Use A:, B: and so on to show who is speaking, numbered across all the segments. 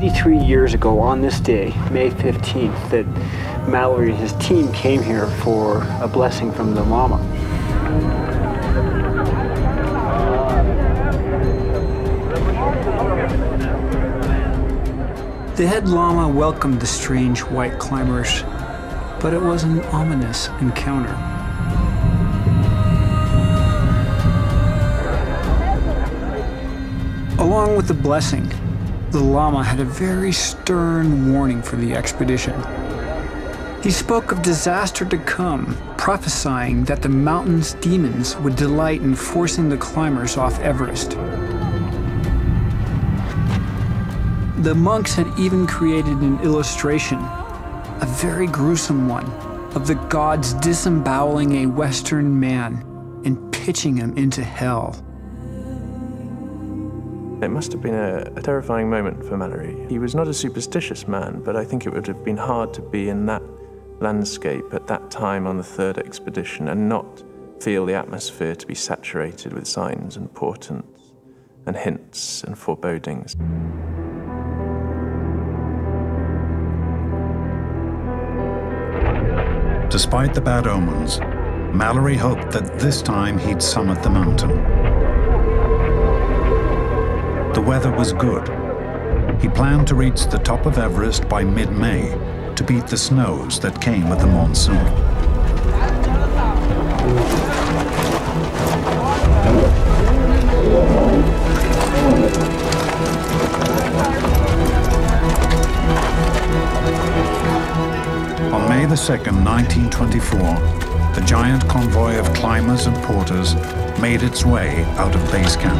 A: 83 years ago on this day, May 15th, that Mallory and his team came here for a blessing from the llama. The head llama welcomed the strange white climbers, but it was an ominous encounter. Along with the blessing, the llama had a very stern warning for the expedition. He spoke of disaster to come, prophesying that the mountain's demons would delight in forcing the climbers off Everest. The monks had even created an illustration, a very gruesome one, of the gods disemboweling a Western man and pitching him into hell.
B: It must have been a terrifying moment for Mallory. He was not a superstitious man, but I think it would have been hard to be in that landscape at that time on the third expedition and not feel the atmosphere to be saturated with signs and portents and hints and forebodings.
C: Despite the bad omens, Mallory hoped that this time he'd summit the mountain. The weather was good. He planned to reach the top of Everest by mid-May to beat the snows that came with the monsoon. On May the 2nd, 1924, the giant convoy of climbers and porters made its way out of base camp.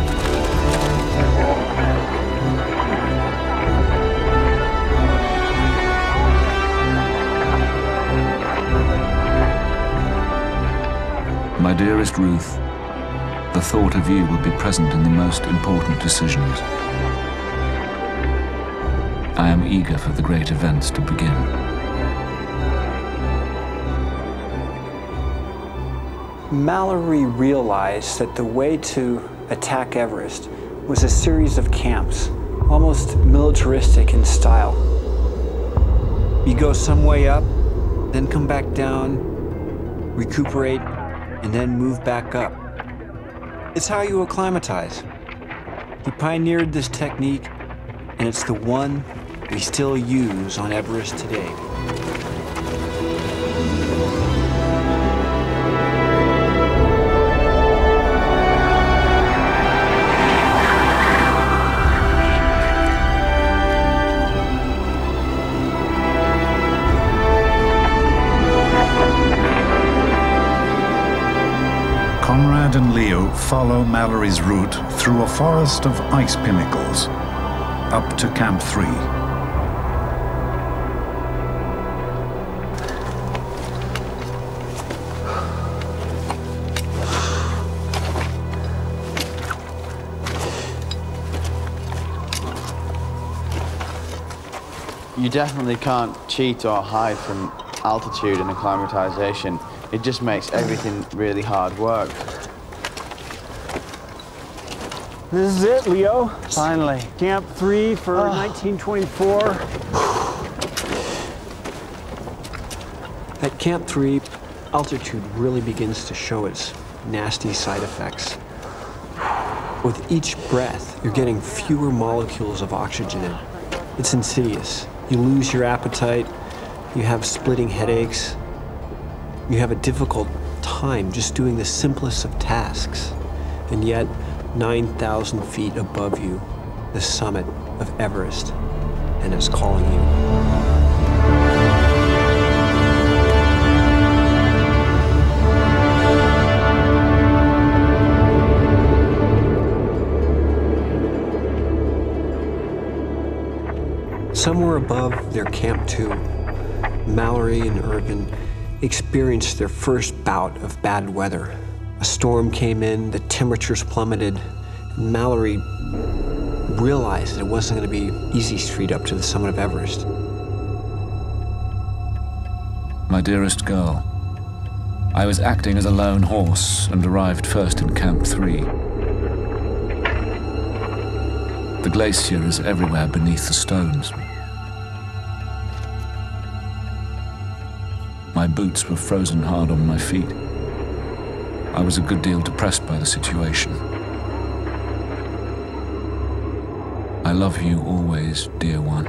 D: My dearest Ruth, the thought of you will be present in the most important decisions. I am eager for the great events to begin.
A: Mallory realized that the way to attack Everest was a series of camps, almost militaristic in style. You go some way up, then come back down, recuperate, and then move back up. It's how you acclimatize. He pioneered this technique, and it's the one we still use on Everest today.
C: Conrad and Leo follow Mallory's route through a forest of ice pinnacles, up to Camp 3.
E: You definitely can't cheat or hide from altitude and acclimatization. It just makes everything really hard work.
A: This is it, Leo. Finally. Camp 3 for 1924. At Camp 3, altitude really begins to show its nasty side effects. With each breath, you're getting fewer molecules of oxygen in. It's insidious. You lose your appetite, you have splitting headaches, you have a difficult time just doing the simplest of tasks. And yet, 9,000 feet above you, the summit of Everest, and it's calling you. Somewhere above their Camp 2, Mallory and Irvin experienced their first bout of bad weather. A storm came in, the temperatures plummeted, and Mallory realized that it wasn't going to be easy street up to the summit of Everest.
D: My dearest girl, I was acting as a lone horse and arrived first in Camp 3. The glacier is everywhere beneath the stones. My boots were frozen hard on my feet. I was a good deal depressed by the situation. I love you always, dear one.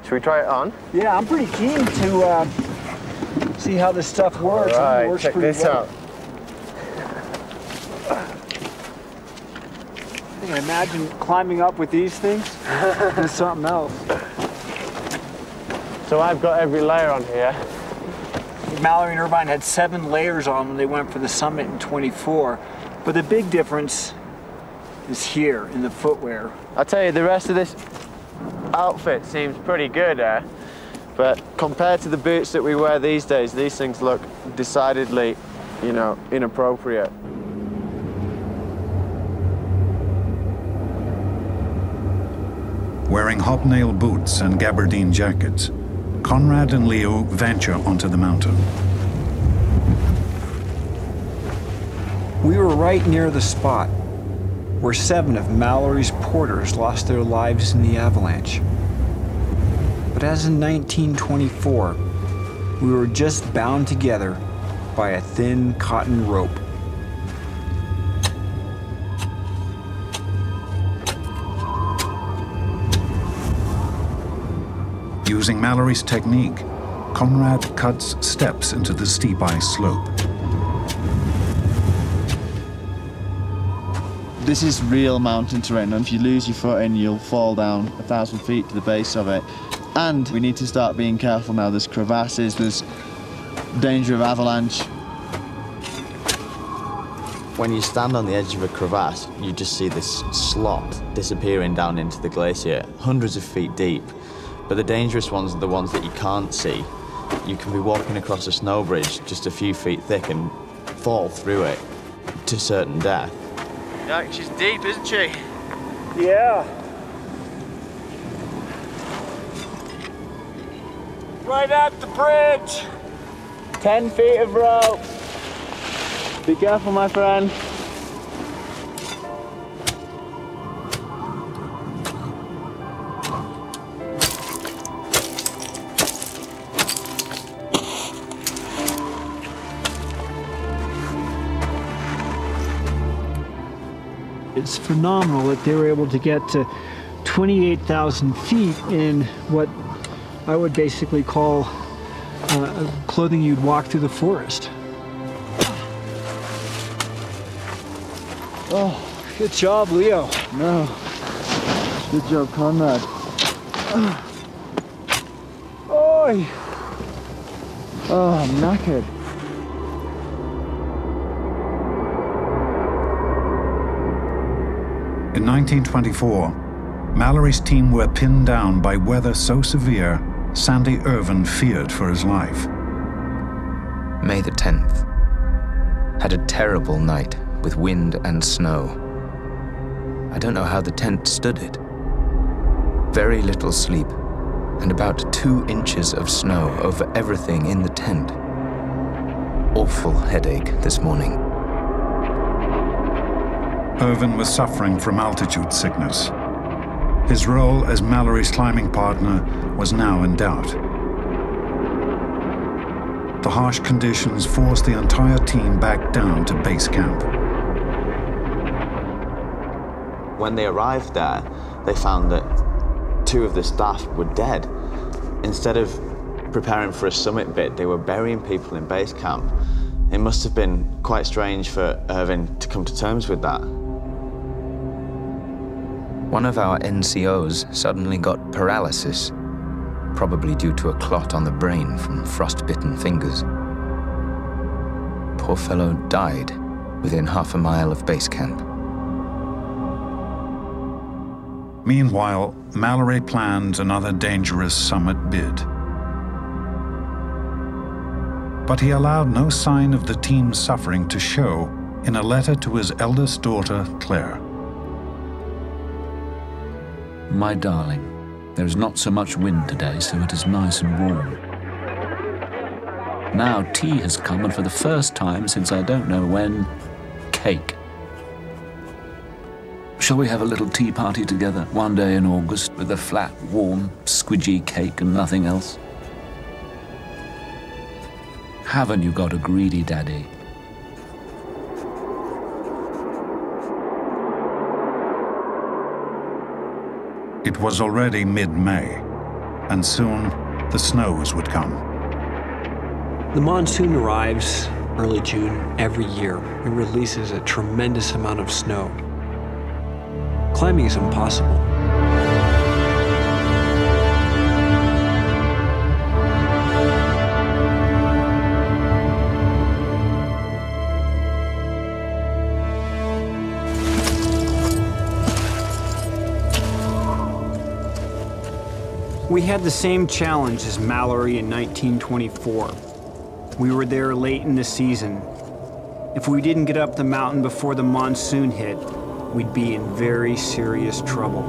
B: Should we try it on?
A: Yeah, I'm pretty keen to see how this stuff works.
B: All right,
A: It works
B: check
A: pretty
B: this
A: well.
B: out.
A: I can imagine climbing up with these things. It's something else.
B: So I've got every layer on here.
A: Mallory and Irvine had 7 layers on when they went for the summit in 24. But the big difference is here in the footwear.
B: I'll tell you, the rest of this outfit seems pretty good, but compared to the boots that we wear these days, these things look decidedly, you know, inappropriate.
C: Wearing hobnail boots and gabardine jackets, Conrad and Leo venture onto the mountain.
A: We were right near the spot where 7 of Mallory's porters lost their lives in the avalanche. But as in 1924, we were just bound together by a thin cotton rope.
C: Using Mallory's technique, Conrad cuts steps into the steep ice slope.
E: This is real mountain terrain, and if you lose your footing, you'll fall down 1,000 feet to the base of it. And we need to start being careful now. There's crevasses, there's danger of avalanche. When you stand on the edge of a crevasse, you just see this slot disappearing down into the glacier, hundreds of feet deep. But the dangerous ones are the ones that you can't see. You can be walking across a snow bridge just a few feet thick and fall through it to certain death.
B: Yeah, she's deep, isn't she?
A: Yeah. Right at the bridge.
E: 10 feet of rope. Be careful, my friend.
A: It's phenomenal that they were able to get to 28,000 feet in what I would basically call clothing you'd walk through the forest. Oh, good job, Leo.
E: No. Good job, Conrad.
A: Oi!
E: Oh, I'm knackered.
C: In 1924, Mallory's team were pinned down by weather so severe, Sandy Irvin feared for his life.
F: May the 10th. Had a terrible night with wind and snow. I don't know how the tent stood it. Very little sleep, and about 2 inches of snow over everything in the tent. Awful headache this morning.
C: Irvin was suffering from altitude sickness. His role as Mallory's climbing partner was now in doubt. The harsh conditions forced the entire team back down to base camp.
E: When they arrived there, they found that 2 of the staff were dead. Instead of preparing for a summit bit, they were burying people in base camp. It must have been quite strange for Irvin to come to terms with that.
F: One of our NCOs suddenly got paralysis, probably due to a clot on the brain from frostbitten fingers. Poor fellow died within half a mile of base camp.
C: Meanwhile, Mallory planned another dangerous summit bid. But he allowed no sign of the team's suffering to show in a letter to his eldest daughter, Claire.
D: My darling, there is not so much wind today, so it is nice and warm. Now tea has come, and for the first time since I don't know when, cake. Shall we have a little tea party together one day in August with a flat, warm, squidgy cake and nothing else? Haven't you got a greedy daddy?
C: It was already mid-May, and soon the snows would come.
A: The monsoon arrives early June every year and releases a tremendous amount of snow. Climbing is impossible.
G: We had the same challenge as Mallory in 1924. We were there late in the season. If we didn't get up the mountain before the monsoon hit, we'd be in very serious trouble.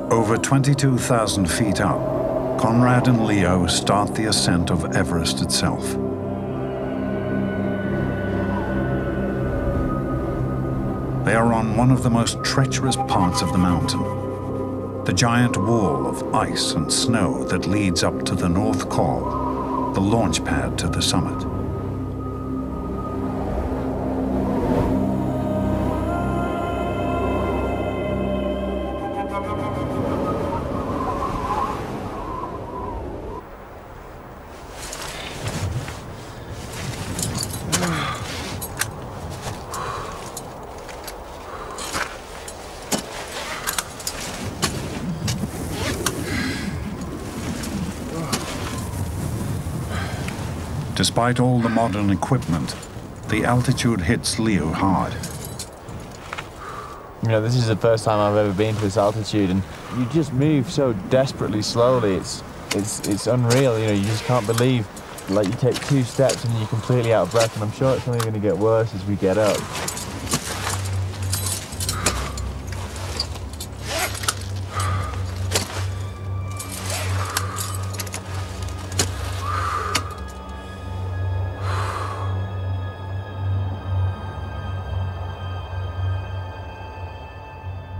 C: Over 22,000 feet up, Conrad and Leo start the ascent of Everest itself. They are on one of the most treacherous parts of the mountain, the giant wall of ice and snow that leads up to the North Col, the launch pad to the summit. Despite all the modern equipment, the altitude hits Leo hard.
E: You know, this is the first time I've ever been to this altitude, and you just move so desperately slowly. It's unreal. You know, you just can't believe. Like, you take 2 steps and you're completely out of breath, and I'm sure it's only going to get worse as we get up.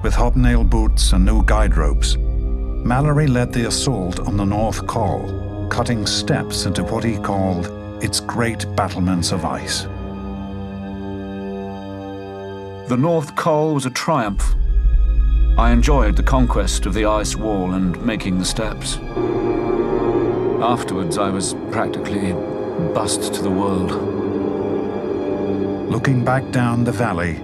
C: With hobnail boots and new guide ropes, Mallory led the assault on the North Col, cutting steps into what he called its great battlements of ice.
D: The North Col was a triumph. I enjoyed the conquest of the ice wall and making the steps. Afterwards, I was practically bussed to the world.
C: Looking back down the valley,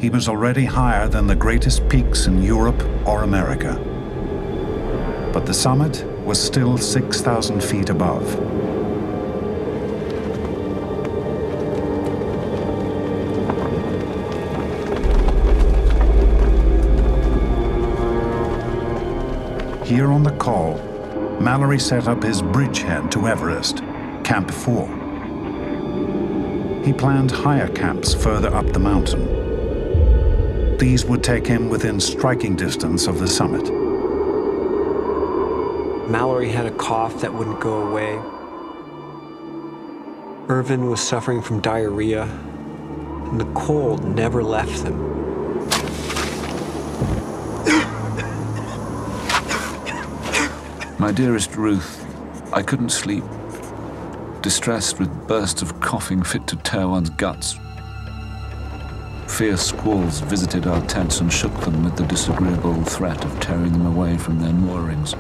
C: he was already higher than the greatest peaks in Europe or America. But the summit was still 6,000 feet above. Here on the Col, Mallory set up his bridgehead to Everest, Camp 4. He planned higher camps further up the mountain. These would take him within striking distance of the summit.
A: Mallory had a cough that wouldn't go away. Irvin was suffering from diarrhea, and the cold never left them.
D: My dearest Ruth, I couldn't sleep, distressed with bursts of coughing fit to tear one's guts. Fierce squalls visited our tents and shook them with the disagreeable threat of tearing them away from their moorings.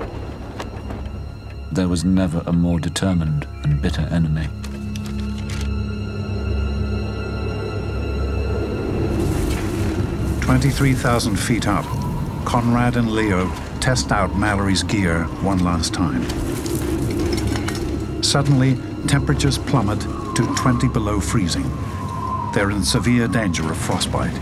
D: There was never a more determined and bitter enemy.
C: "23,000 feet up, Conrad and Leo test out Mallory's gear one last time. Suddenly, temperatures plummet to 20 below freezing. They're in severe danger of frostbite.